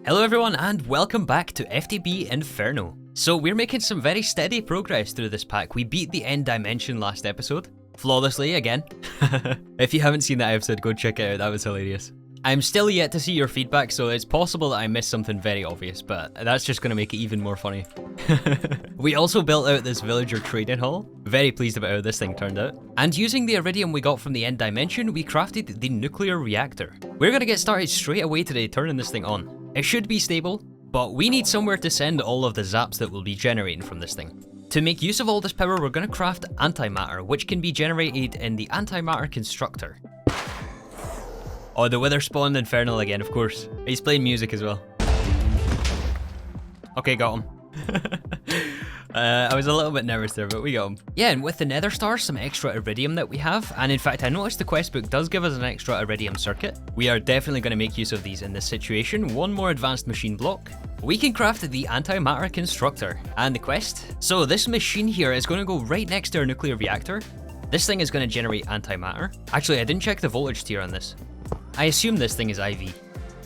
Hello everyone and welcome back to FTB Inferno. So we're making some very steady progress through this pack. We beat the end dimension last episode, flawlessly again. If you haven't seen that episode, go check it out, that was hilarious. I'm still yet to see your feedback, so it's possible that I missed something very obvious, but that's just going to make it even more funny. We also built out this villager trading hall. Very pleased about how this thing turned out. And using the iridium we got from the end dimension, we crafted the nuclear reactor. We're going to get started straight away today turning this thing on. It should be stable, but we need somewhere to send all of the zaps that we'll be generating from this thing. To make use of all this power, we're going to craft antimatter, which can be generated in the antimatter constructor. Oh, the Wither spawned Infernal again, of course. He's playing music as well. Okay, got him. I was a little bit nervous there, but we got him. Yeah, and with the Netherstars, some extra iridium that we have, and in fact I noticed the quest book does give us an extra iridium circuit. We are definitely going to make use of these in this situation. One more advanced machine block. We can craft the antimatter constructor and the quest. So this machine here is going to go right next to our nuclear reactor. This thing is going to generate antimatter. Actually, I didn't check the voltage tier on this. I assume this thing is IV.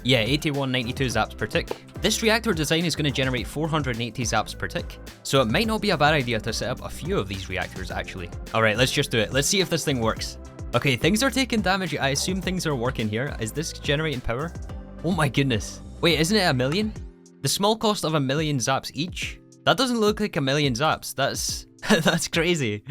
Yeah, 8192 zaps per tick. This reactor design is going to generate 480 zaps per tick, so it might not be a bad idea to set up a few of these reactors actually. Alright, let's just do it. Let's see if this thing works. Okay, things are taking damage. I assume things are working here. Is this generating power? Oh my goodness. Wait, isn't it a million? The small cost of 1,000,000 zaps each? That doesn't look like 1,000,000 zaps. That's crazy.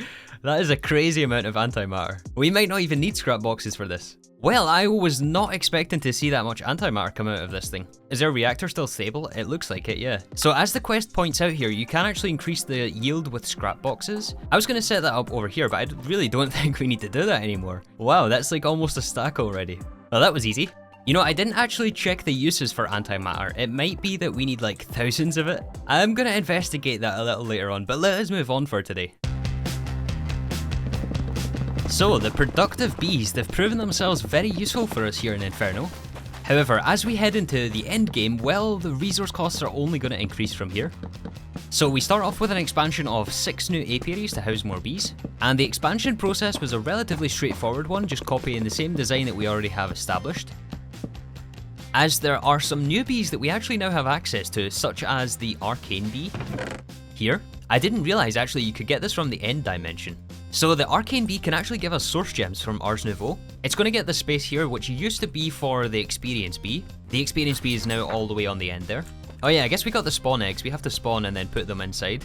That is a crazy amount of antimatter. We might not even need scrap boxes for this. Well, I was not expecting to see that much antimatter come out of this thing. Is our reactor still stable? It looks like it, yeah. So as the quest points out here, you can actually increase the yield with scrap boxes. I was going to set that up over here, but I really don't think we need to do that anymore. Wow, that's like almost a stack already. Well, that was easy. You know, I didn't actually check the uses for antimatter. It might be that we need like thousands of it. I'm going to investigate that a little later on, but let us move on for today. So, the productive bees, they've proven themselves very useful for us here in Inferno. However, as we head into the end game, well, the resource costs are only going to increase from here. So we start off with an expansion of 6 new apiaries to house more bees, and the expansion process was a relatively straightforward one, just copying the same design that we already have established. As there are some new bees that we actually now have access to, such as the arcane bee here. I didn't realize actually you could get this from the end dimension. So the arcane bee can actually give us source gems from Ars Nouveau. It's going to get the space here, which used to be for the experience bee. The experience bee is now all the way on the end there. Oh yeah, I guess we got the spawn eggs. We have to spawn and then put them inside.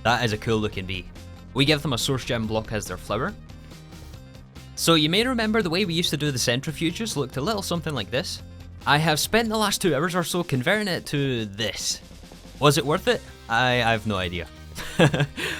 That is a cool looking bee. We give them a source gem block as their flower. So you may remember the way we used to do the centrifuges looked a little something like this. I have spent the last 2 hours or so converting it to this. Was it worth it? I have no idea.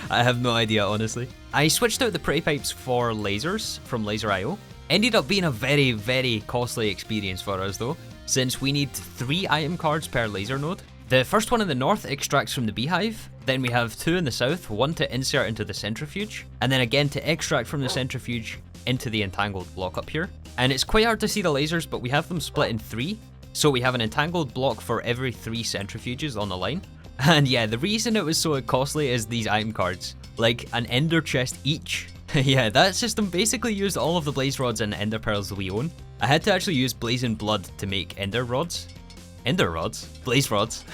I have no idea, honestly. I switched out the prey pipes for lasers from Laser.io. Ended up being a very, very costly experience for us though, since we need 3 item cards per laser node. The first one in the north extracts from the beehive, then we have 2 in the south, 1 to insert into the centrifuge, and then again to extract from the centrifuge into the entangled block up here. And it's quite hard to see the lasers, but we have them split in 3, so we have an entangled block for every 3 centrifuges on the line. And yeah, the reason it was so costly is these item cards, like an ender chest each. Yeah, that system basically used all of the blaze rods and ender pearls that we own. I had to actually use blazing blood to make ender rods. Ender rods? Blaze rods.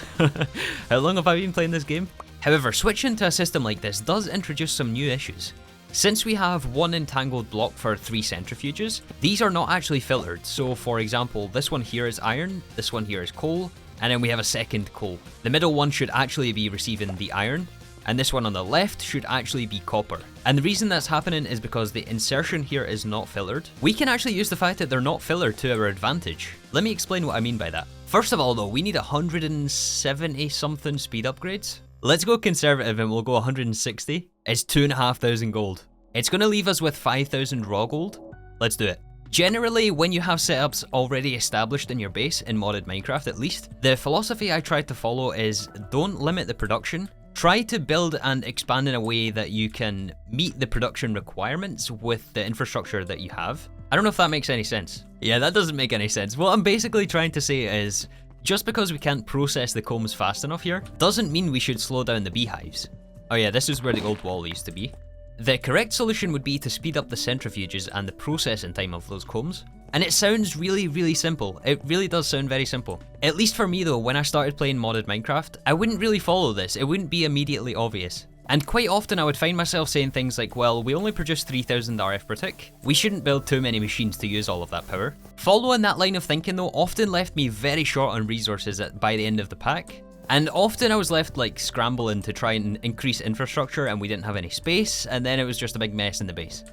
How long have I been playing this game? However, switching to a system like this does introduce some new issues. Since we have 1 entangled block for 3 centrifuges, these are not actually filtered. So for example, this one here is iron, this one here is coal, and then we have a second coal. The middle one should actually be receiving the iron, and this one on the left should actually be copper. And the reason that's happening is because the insertion here is not filtered. We can actually use the fact that they're not filtered to our advantage. Let me explain what I mean by that. First of all though, we need 170 something speed upgrades. Let's go conservative and we'll go 160. It's 2,500 gold. It's going to leave us with 5,000 raw gold. Let's do it. Generally, when you have setups already established in your base, in modded Minecraft at least, the philosophy I try to follow is don't limit the production. Try to build and expand in a way that you can meet the production requirements with the infrastructure that you have. I don't know if that makes any sense. Yeah, that doesn't make any sense. What I'm basically trying to say is, just because we can't process the combs fast enough here, doesn't mean we should slow down the beehives. Oh yeah, this is where the old wall used to be. The correct solution would be to speed up the centrifuges and the processing time of those combs. And it sounds really simple. It really does sound very simple. At least for me though, when I started playing modded Minecraft, I wouldn't really follow this. It wouldn't be immediately obvious. And quite often I would find myself saying things like, well, we only produce 3000 RF per tick. We shouldn't build too many machines to use all of that power. Following that line of thinking though often left me very short on resources by the end of the pack. And often I was left like scrambling to try and increase infrastructure and we didn't have any space, and then it was just a big mess in the base.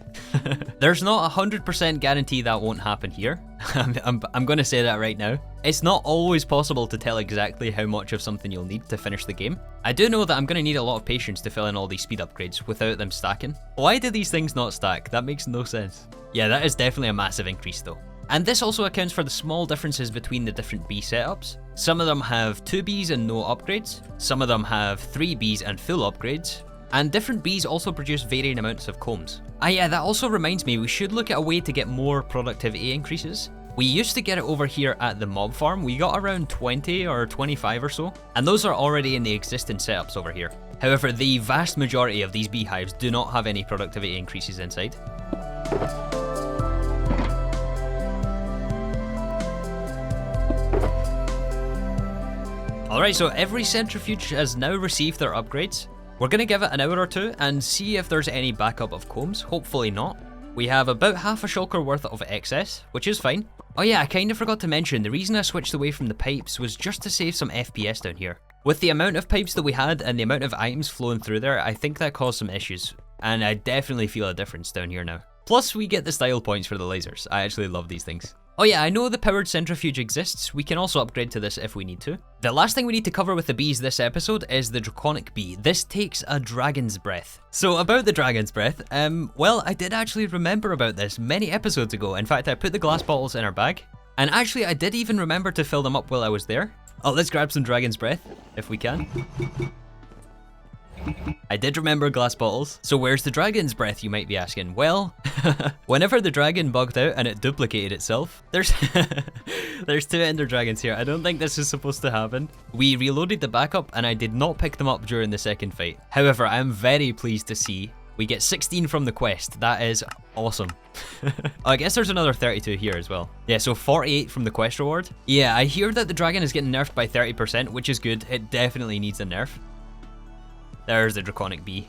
There's not 100% guarantee that won't happen here. I'm gonna say that right now. It's not always possible to tell exactly how much of something you'll need to finish the game. I do know that I'm gonna need a lot of patience to fill in all these speed upgrades without them stacking. Why do these things not stack? That makes no sense. Yeah, that is definitely a massive increase though. And this also accounts for the small differences between the different B setups. Some of them have 2 Bs and no upgrades, some of them have 3 Bs and full upgrades, and different Bs also produce varying amounts of combs. Ah yeah, that also reminds me, we should look at a way to get more productivity increases. We used to get it over here at the mob farm. We got around 20 or 25 or so, and those are already in the existing setups over here. However, the vast majority of these beehives do not have any productivity increases inside. Alright, so every centrifuge has now received their upgrades. We're going to give it an hour or two and see if there's any backup of combs. Hopefully not. We have about half a shulker worth of excess, which is fine. Oh yeah, I kind of forgot to mention, the reason I switched away from the pipes was just to save some FPS down here. With the amount of pipes that we had and the amount of items flowing through there, I think that caused some issues. And I definitely feel a difference down here now. Plus, we get the style points for the lasers. I actually love these things. Oh yeah, I know the powered centrifuge exists. We can also upgrade to this if we need to. The last thing we need to cover with the bees this episode is the Draconic bee. This takes a dragon's breath. So about the dragon's breath, well, I did actually remember about this many episodes ago. In fact, I put the glass bottles in our bag. And actually, I did even remember to fill them up while I was there. Oh, let's grab some dragon's breath, if we can. I did remember glass bottles. So where's the dragon's breath, you might be asking? Well, whenever the dragon bugged out and it duplicated itself, there's 2 ender dragons here. I don't think this is supposed to happen. We reloaded the backup and I did not pick them up during the second fight. However, I am very pleased to see we get 16 from the quest. That is awesome. I guess there's another 32 here as well. Yeah, so 48 from the quest reward. Yeah, I hear that the dragon is getting nerfed by 30%, which is good. It definitely needs a nerf. There's the Draconic bee.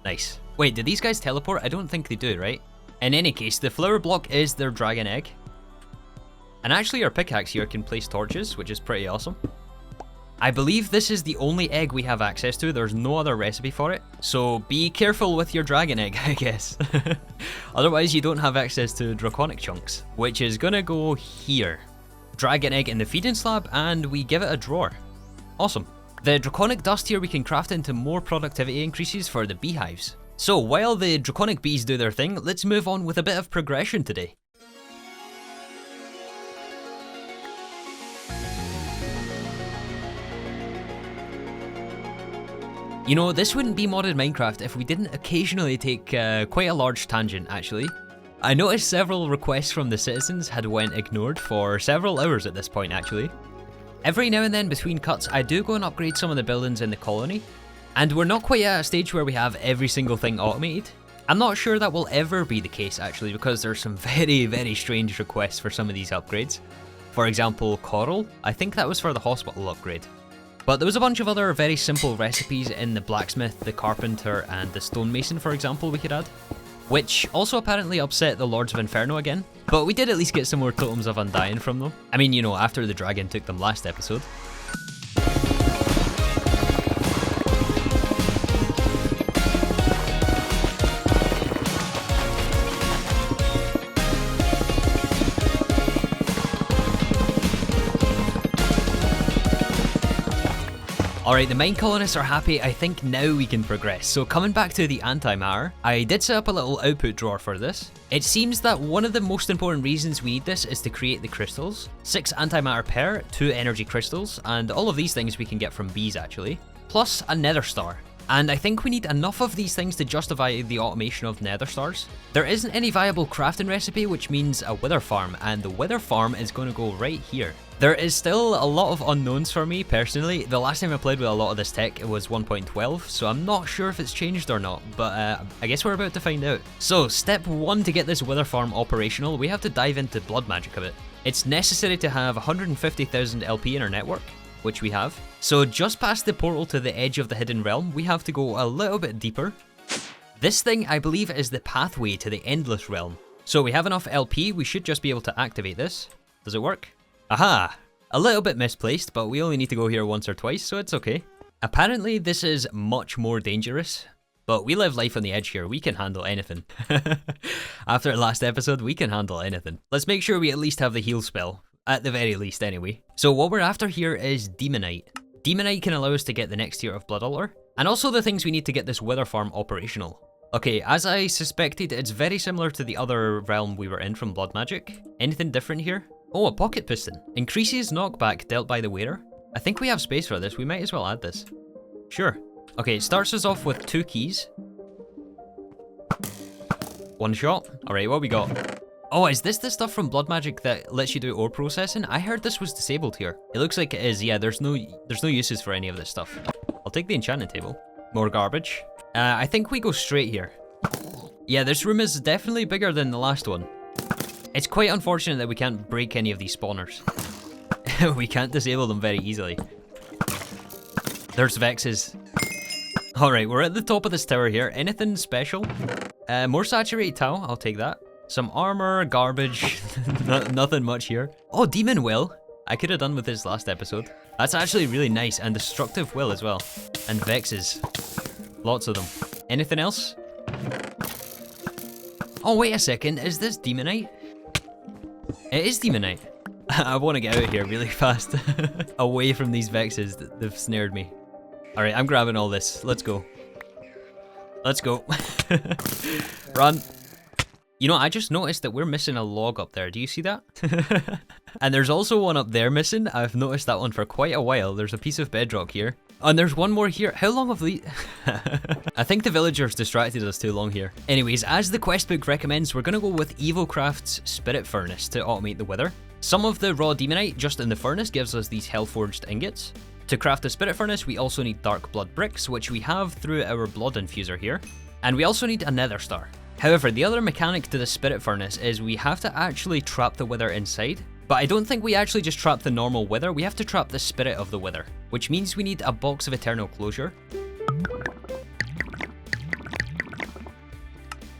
Nice. Wait, did these guys teleport? I don't think they do, right? In any case, the flower block is their dragon egg. And actually our pickaxe here can place torches, which is pretty awesome. I believe this is the only egg we have access to. There's no other recipe for it. So be careful with your dragon egg, I guess. Otherwise you don't have access to Draconic chunks, which is gonna go here. Dragon egg in the feeding slab, and we give it a drawer. Awesome. The Draconic dust here we can craft into more productivity increases for the beehives. So while the Draconic bees do their thing, let's move on with a bit of progression today. You know, this wouldn't be modded Minecraft if we didn't occasionally take quite a large tangent, actually. I noticed several requests from the citizens had went ignored for several hours at this point, actually. Every now and then between cuts, I do go and upgrade some of the buildings in the colony, and we're not quite at a stage where we have every single thing automated. I'm not sure that will ever be the case actually, because there's some very strange requests for some of these upgrades. For example, coral, I think that was for the hospital upgrade. But there was a bunch of other very simple recipes in the blacksmith, the carpenter, and the stonemason, for example, we could add. Which also apparently upset the Lords of Inferno again. But we did at least get some more totems of undying from them. I mean, you know, after the dragon took them last episode. Alright, the mine colonists are happy. I think now we can progress. So coming back to the antimatter, I did set up a little output drawer for this. It seems that one of the most important reasons we need this is to create the crystals. 6 antimatter per, 2 energy crystals, and all of these things we can get from bees actually. Plus a nether star. And I think we need enough of these things to justify the automation of Netherstars. There isn't any viable crafting recipe, which means a wither farm, and the wither farm is going to go right here. There is still a lot of unknowns for me, personally. The last time I played with a lot of this tech, it was 1.12, so I'm not sure if it's changed or not, but I guess we're about to find out. So, step 1 to get this wither farm operational, we have to dive into blood magic a bit. It's necessary to have 150,000 LP in our network, which we have. So just past the portal to the edge of the hidden realm, we have to go a little bit deeper. This thing, I believe, is the pathway to the endless realm. So we have enough LP, we should just be able to activate this. Does it work? Aha! A little bit misplaced, but we only need to go here once or twice, so it's okay. Apparently this is much more dangerous, but we live life on the edge here, we can handle anything. After the last episode, we can handle anything. Let's make sure we at least have the heal spell. At the very least, anyway. So what we're after here is Demonite. Demonite can allow us to get the next tier of Blood Altar, and also the things we need to get this wither farm operational. Okay, as I suspected, it's very similar to the other realm we were in from Blood Magic. Anything different here? Oh, a pocket piston. Increases knockback dealt by the wearer. I think we have space for this, we might as well add this. Sure. Okay, it starts us off with 2 keys. 1 shot. Alright, what we got? Oh, is this the stuff from Blood Magic that lets you do ore processing? I heard this was disabled here. It looks like it is, yeah, there's no uses for any of this stuff. I'll take the enchanting table. More garbage. I think we go straight here. Yeah, this room is definitely bigger than the last one. It's quite unfortunate that we can't break any of these spawners. We can't disable them very easily. There's Vexes. Alright, we're at the top of this tower here. Anything special? More saturated tau, I'll take that. Some armor, garbage, nothing much here. Oh, Demon Will. I could have done with this last episode. That's actually really nice, and Destructive Will as well. And Vexes. Lots of them. Anything else? Oh, wait a second, is this Demonite? It is Demonite. I want to get out of here really fast. Away from these Vexes, they've snared me. Alright, I'm grabbing all this. Let's go. Let's go. Run. You know, I just noticed that we're missing a log up there. Do you see that? And there's also one up there missing. I've noticed that one for quite a while. There's a piece of bedrock here. And there's one more here. How long have these... I think the villagers distracted us too long here. Anyways, as the quest book recommends, we're going to go with Evilcraft's Spirit Furnace to automate the wither. Some of the raw Demonite just in the furnace gives us these Hellforged ingots. To craft the Spirit Furnace, we also need Dark Blood bricks, which we have through our Blood Infuser here. And we also need a Netherstar. However, the other mechanic to the Spirit Furnace is we have to actually trap the wither inside. But I don't think we actually just trap the normal wither, we have to trap the spirit of the wither, which means we need a box of eternal closure.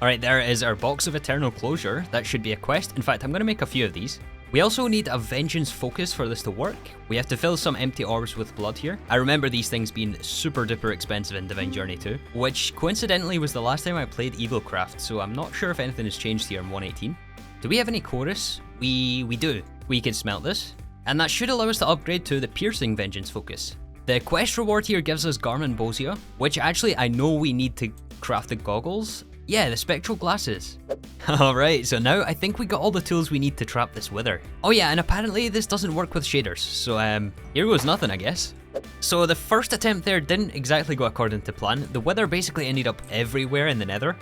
Alright, there is our box of eternal closure. That should be a quest. In fact, I'm going to make a few of these. We also need a vengeance focus for this to work. We have to fill some empty orbs with blood here. I remember these things being super duper expensive in Divine Journey 2, which coincidentally was the last time I played Evilcraft, so I'm not sure if anything has changed here in 1.18. Do we have any chorus? We do. We can smelt this. And that should allow us to upgrade to the piercing vengeance focus. The quest reward here gives us Garmin Bosia, which actually I know we need to craft the goggles. Yeah, the spectral glasses. Alright, so now I think we got all the tools we need to trap this wither. Oh yeah, and apparently this doesn't work with shaders, so here goes nothing, I guess. So the first attempt there didn't exactly go according to plan. The wither basically ended up everywhere in the nether.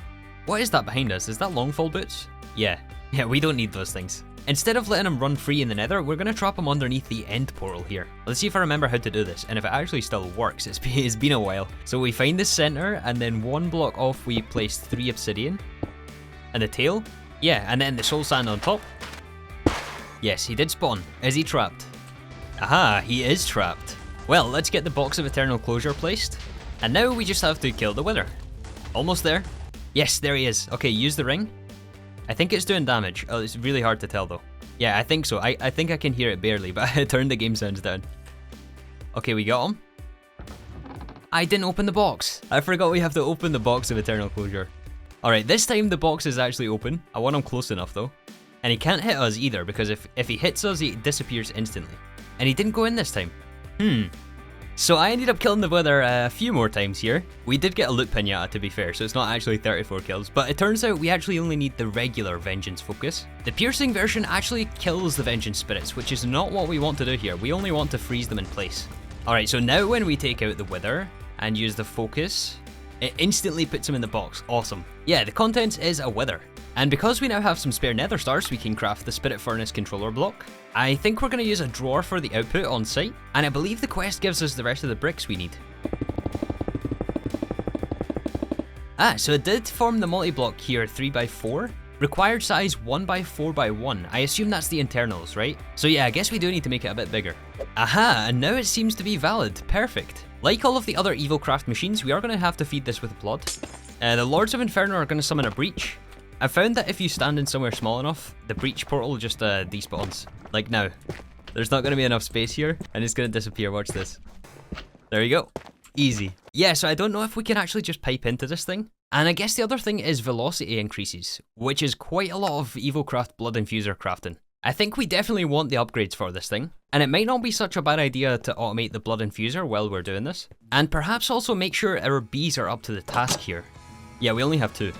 What is that behind us? Is that longfall boots? Yeah, we don't need those things. Instead of letting him run free in the nether, we're going to trap him underneath the end portal here. Let's see if I remember how to do this, and if it actually still works. It's been a while. So we find the center, and then 1 block off we place 3 obsidian. And the tail? Yeah, and then the soul sand on top. Yes, he did spawn. Is he trapped? Aha, he is trapped. Well, let's get the box of eternal closure placed. And now we just have to kill the wither. Almost there. Yes, there he is. Okay, use the ring. I think it's doing damage. Oh, it's really hard to tell though. Yeah, I think so. I think I can hear it barely, but I turned the game sounds down. Okay, we got him. I didn't open the box. I forgot we have to open the box of eternal closure. Alright, this time the box is actually open. I want him close enough though. And he can't hit us either, because if he hits us, he disappears instantly. And he didn't go in this time. So I ended up killing the wither a few more times here. We did get a loot pinata to be fair, so it's not actually 34 kills, but it turns out we actually only need the regular vengeance focus. The piercing version actually kills the vengeance spirits, which is not what we want to do here. We only want to freeze them in place. Alright, so now when we take out the wither, and use the focus, it instantly puts them in the box. Awesome. Yeah, the contents is a wither. And because we now have some spare nether stars, we can craft the spirit furnace controller block. I think we're going to use a drawer for the output on site, and I believe the quest gives us the rest of the bricks we need. Ah, so it did form the multi-block here 3x4. Required size 1x4x1. I assume that's the internals, right? So yeah, I guess we do need to make it a bit bigger. Aha, and now it seems to be valid. Perfect. Like all of the other Evilcraft machines, we are going to have to feed this with blood. The Lords of Inferno are going to summon a breach. I found that if you stand in somewhere small enough, the breach portal just despawns. Like now. There's not going to be enough space here, and it's going to disappear. Watch this. There you go. Easy. Yeah, so I don't know if we can actually just pipe into this thing. And I guess the other thing is velocity increases, which is quite a lot of Evilcraft blood infuser crafting. I think we definitely want the upgrades for this thing, and it might not be such a bad idea to automate the blood infuser while we're doing this. And perhaps also make sure our bees are up to the task here. Yeah, we only have 2.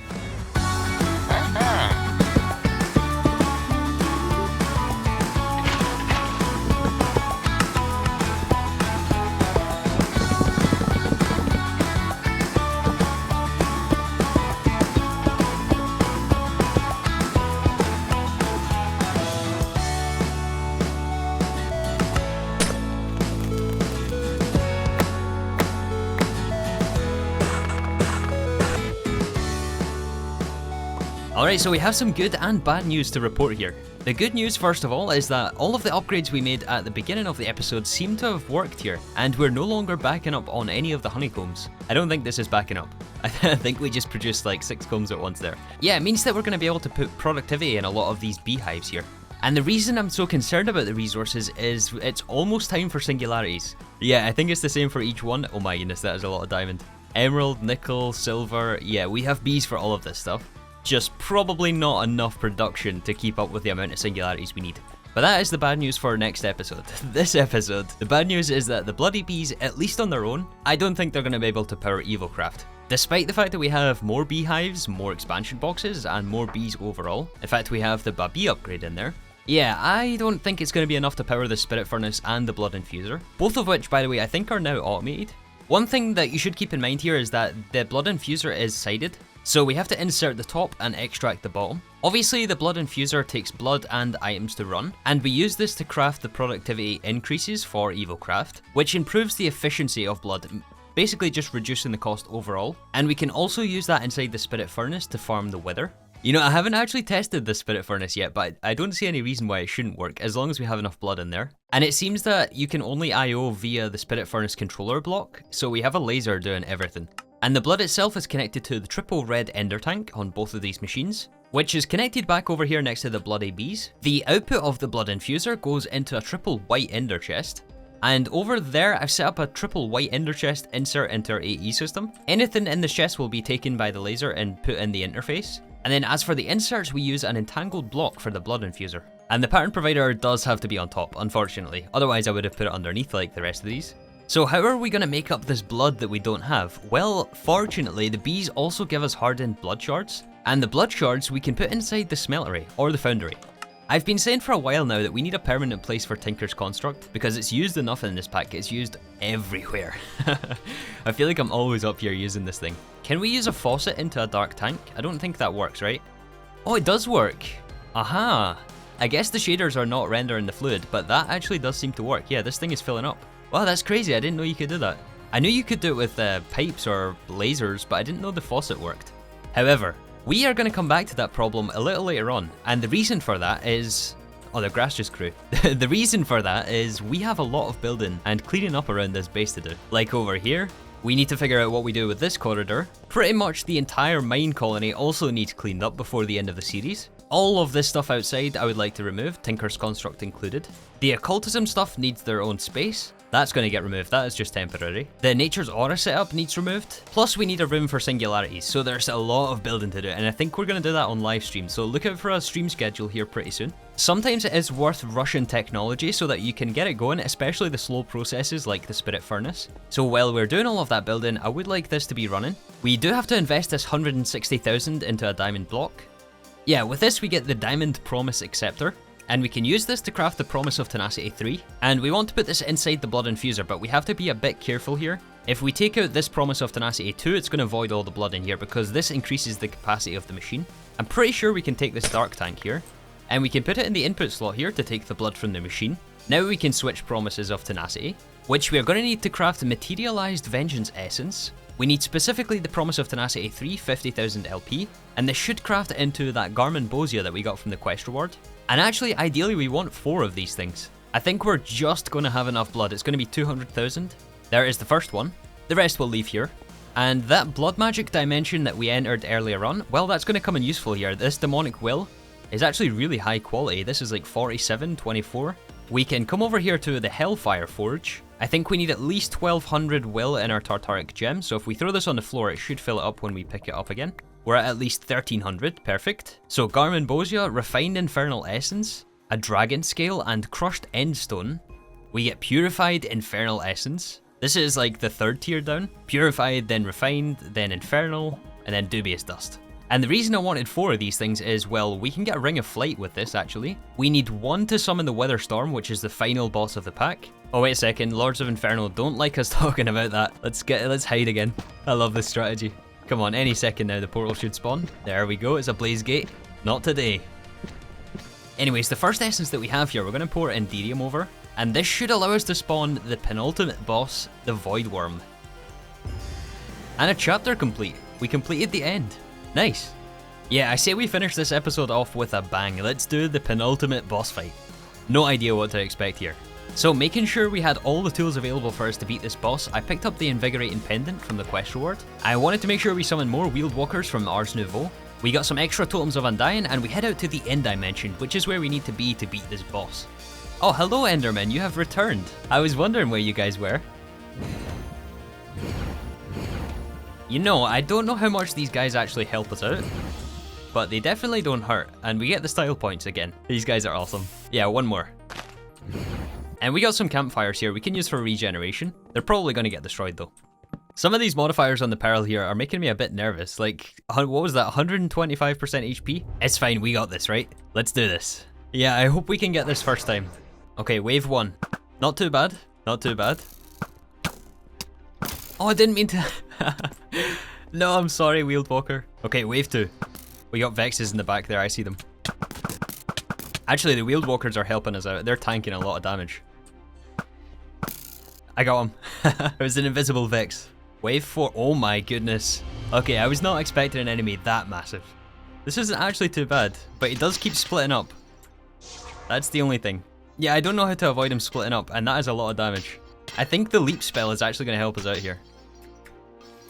Alright, so we have some good and bad news to report here. The good news, first of all, is that all of the upgrades we made at the beginning of the episode seem to have worked here, and we're no longer backing up on any of the honeycombs. I don't think this is backing up. I think we just produced like 6 combs at once there. Yeah, it means that we're going to be able to put productivity in a lot of these beehives here. And the reason I'm so concerned about the resources is it's almost time for singularities. Yeah, I think it's the same for each one. Oh my goodness, that is a lot of diamond. Emerald, nickel, silver. Yeah, we have bees for all of this stuff. Just probably not enough production to keep up with the amount of singularities we need. But that is the bad news for our next episode. This episode, the bad news is that the bloody bees, at least on their own, I don't think they're going to be able to power Evilcraft. Despite the fact that we have more beehives, more expansion boxes, and more bees overall. In fact, we have the Babi upgrade in there. Yeah, I don't think it's going to be enough to power the spirit furnace and the blood infuser. Both of which, by the way, I think are now automated. One thing that you should keep in mind here is that the blood infuser is sided. So we have to insert the top and extract the bottom. Obviously the blood infuser takes blood and items to run, and we use this to craft the productivity increases for Evilcraft, which improves the efficiency of blood, basically just reducing the cost overall. And we can also use that inside the spirit furnace to farm the wither. You know, I haven't actually tested the spirit furnace yet, but I don't see any reason why it shouldn't work, as long as we have enough blood in there. And it seems that you can only IO via the spirit furnace controller block, so we have a laser doing everything. And the blood itself is connected to the triple red ender tank on both of these machines, which is connected back over here next to the bloody bees. The output of the blood infuser goes into a triple white ender chest. And over there, I've set up a triple white ender chest insert into our AE system. Anything in the chest will be taken by the laser and put in the interface. And then as for the inserts, we use an entangled block for the blood infuser. And the pattern provider does have to be on top, unfortunately. Otherwise, I would have put it underneath like the rest of these. So how are we going to make up this blood that we don't have? Well, fortunately, the bees also give us hardened blood shards. And the blood shards we can put inside the smeltery, or the foundry. I've been saying for a while now that we need a permanent place for Tinker's Construct, because it's used enough in this pack, it's used everywhere. I feel like I'm always up here using this thing. Can we use a faucet into a dark tank? I don't think that works, right? Oh, it does work. Aha. I guess the shaders are not rendering the fluid, but that actually does seem to work. Yeah, this thing is filling up. Wow, that's crazy. I didn't know you could do that. I knew you could do it with pipes or lasers, but I didn't know the faucet worked. However, we are going to come back to that problem a little later on, and the reason for that is... Oh, the grass just grew. The reason for that is we have a lot of building and cleaning up around this base to do. Like over here, we need to figure out what we do with this corridor. Pretty much the entire mine colony also needs cleaned up before the end of the series. All of this stuff outside I would like to remove, Tinker's Construct included. The occultism stuff needs their own space. That's going to get removed, that is just temporary. The Nature's Aura setup needs removed. Plus we need a room for singularities, so there's a lot of building to do, and I think we're going to do that on live stream, so look out for a stream schedule here pretty soon. Sometimes it is worth rushing technology so that you can get it going, especially the slow processes like the Spirit Furnace. So while we're doing all of that building, I would like this to be running. We do have to invest this 160,000 into a diamond block. Yeah, with this we get the Diamond Promise Acceptor. And we can use this to craft the Promise of Tenacity 3. And we want to put this inside the Blood Infuser, but we have to be a bit careful here, If we take out this Promise of Tenacity 2, it's going to void all the blood in here because this increases the capacity of the machine. I'm pretty sure we can take this Dark Tank here, and we can put it in the input slot here to take the blood from the machine. Now we can switch Promises of Tenacity, which we are going to need to craft Materialized Vengeance Essence. We need specifically the Promise of Tenacity 3, 50,000 LP, and this should craft it into that Garmin Bosia that we got from the quest reward. And actually, ideally we want 4 of these things. I think we're just going to have enough blood. It's going to be 200,000. There is the first one. The rest will leave here. And that blood magic dimension that we entered earlier on, well, that's going to come in useful here. This demonic will is actually really high quality. This is like 47, 24. We can come over here to the Hellfire Forge. I think we need at least 1200 will in our Tartaric gem, so if we throw this on the floor, it should fill it up when we pick it up again. We're at least 1300, perfect. So Garmin Bosia, Refined Infernal Essence, a Dragon Scale, and Crushed Endstone. We get Purified Infernal Essence. This is like the 3rd tier down. Purified, then Refined, then Infernal, and then Dubious Dust. And the reason I wanted 4 of these things is, well, we can get a Ring of Flight with this, actually. We need 1 to summon the Wither Storm, which is the final boss of the pack. Oh, wait a second, Lords of Inferno don't like us talking about that. Let's hide again. I love this strategy. Come on, any second now the portal should spawn. There we go, it's a Blaze Gate. Not today. Anyways, the first essence that we have here, we're going to pour Enderium over. And this should allow us to spawn the penultimate boss, the Void Worm. And a chapter complete. We completed the end. Nice. Yeah, I say we finish this episode off with a bang. Let's do the penultimate boss fight. No idea what to expect here. So making sure we had all the tools available for us to beat this boss, I picked up the Invigorating Pendant from the quest reward. I wanted to make sure we summoned more Wheeled Walkers from Ars Nouveau. We got some extra Totems of Undying, and we head out to the End Dimension, which is where we need to be to beat this boss. Oh, hello Enderman, you have returned. I was wondering where you guys were. You know, I don't know how much these guys actually help us out, but they definitely don't hurt, and we get the style points again. These guys are awesome. Yeah, 1 more. And we got some campfires here we can use for regeneration. They're probably going to get destroyed though. Some of these modifiers on the Pearl here are making me a bit nervous. Like, what was that, 125% HP? It's fine, we got this, right? Let's do this. Yeah, I hope we can get this first time. Okay, wave 1. Not too bad. Not too bad. Oh, I didn't mean to... No, I'm sorry, Wheeled Walker. Okay, wave 2. We got Vexes in the back there, I see them. Actually, the Wheeled Walkers are helping us out. They're tanking a lot of damage. I got him. It was an invisible Vex. Wave 4. Oh my goodness. Okay, I was not expecting an enemy that massive. This isn't actually too bad, but he does keep splitting up. That's the only thing. Yeah, I don't know how to avoid him splitting up, and that is a lot of damage. I think the leap spell is actually going to help us out here.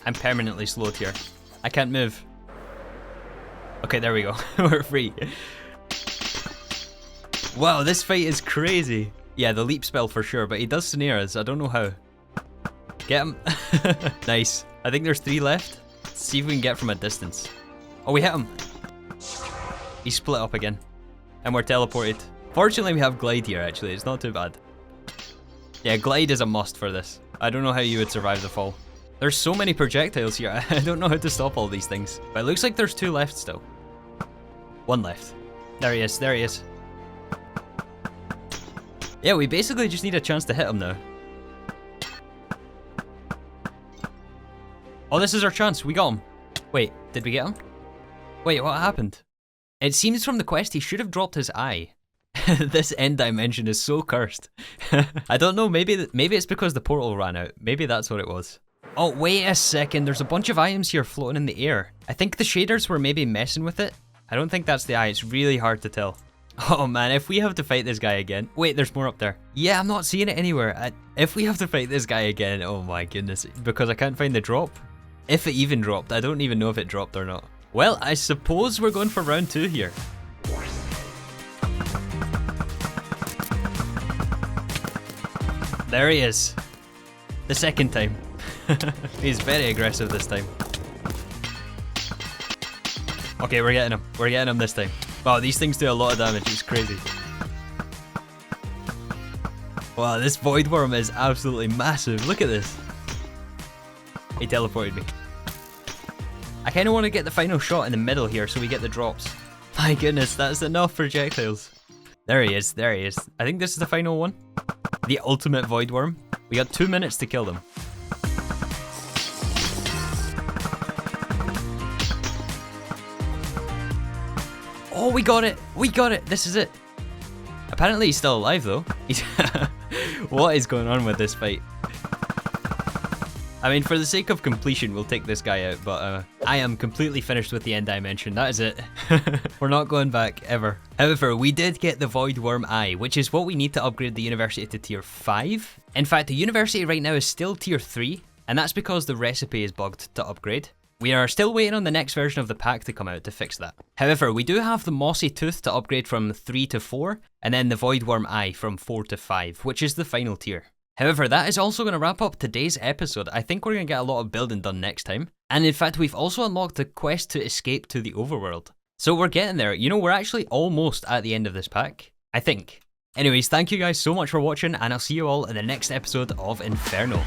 I'm permanently slowed here. I can't move. Okay, there we go. We're free. Wow, this fight is crazy. Yeah, the leap spell for sure, but he does snare us. I don't know how. Get him. Nice. I think there's 3 left. Let's see if we can get from a distance. Oh, we hit him. He split up again. And we're teleported. Fortunately, we have Glide here, actually. It's not too bad. Yeah, Glide is a must for this. I don't know how you would survive the fall. There's so many projectiles here. I don't know how to stop all these things. But it looks like there's 2 left still. 1 left. There he is. There he is. Yeah, we basically just need a chance to hit him now. Oh, this is our chance. We got him. Wait, did we get him? Wait, what happened? It seems from the quest he should have dropped his eye. This end dimension is so cursed. I don't know, maybe it's because the portal ran out. Maybe that's what it was. Oh, wait a second. There's a bunch of items here floating in the air. I think the shaders were maybe messing with it. I don't think that's the eye. It's really hard to tell. Oh man, if we have to fight this guy again... Wait, there's more up there. Yeah, I'm not seeing it anywhere. If we have to fight this guy again, oh my goodness. Because I can't find the drop. If it even dropped. I don't even know if it dropped or not. Well, I suppose we're going for round 2 here. There he is. The second time. He's very aggressive this time. Okay, we're getting him. We're getting him this time. Wow, these things do a lot of damage. It's crazy. Wow, this Void Worm is absolutely massive. Look at this. He teleported me. I kind of want to get the final shot in the middle here so we get the drops. My goodness, that's enough projectiles. There he is. There he is. I think this is the final one. The ultimate Void Worm. We got 2 minutes to kill them. we got it! We got it! This is it! Apparently he's still alive though. What is going on with this fight? I mean, for the sake of completion, we'll take this guy out, but I am completely finished with the end dimension. That is it. We're not going back, ever. However, we did get the Void Worm Eye, which is what we need to upgrade the university to tier 5. In fact, the university right now is still tier 3, and that's because the recipe is bugged to upgrade. We are still waiting on the next version of the pack to come out to fix that. However, we do have the Mossy Tooth to upgrade from 3 to 4, and then the Void Worm Eye from 4 to 5, which is the final tier. However, that is also going to wrap up today's episode. I think we're going to get a lot of building done next time. And in fact, we've also unlocked the quest to escape to the overworld. So we're getting there. You know, we're actually almost at the end of this pack. I think. Anyways, thank you guys so much for watching, and I'll see you all in the next episode of Inferno.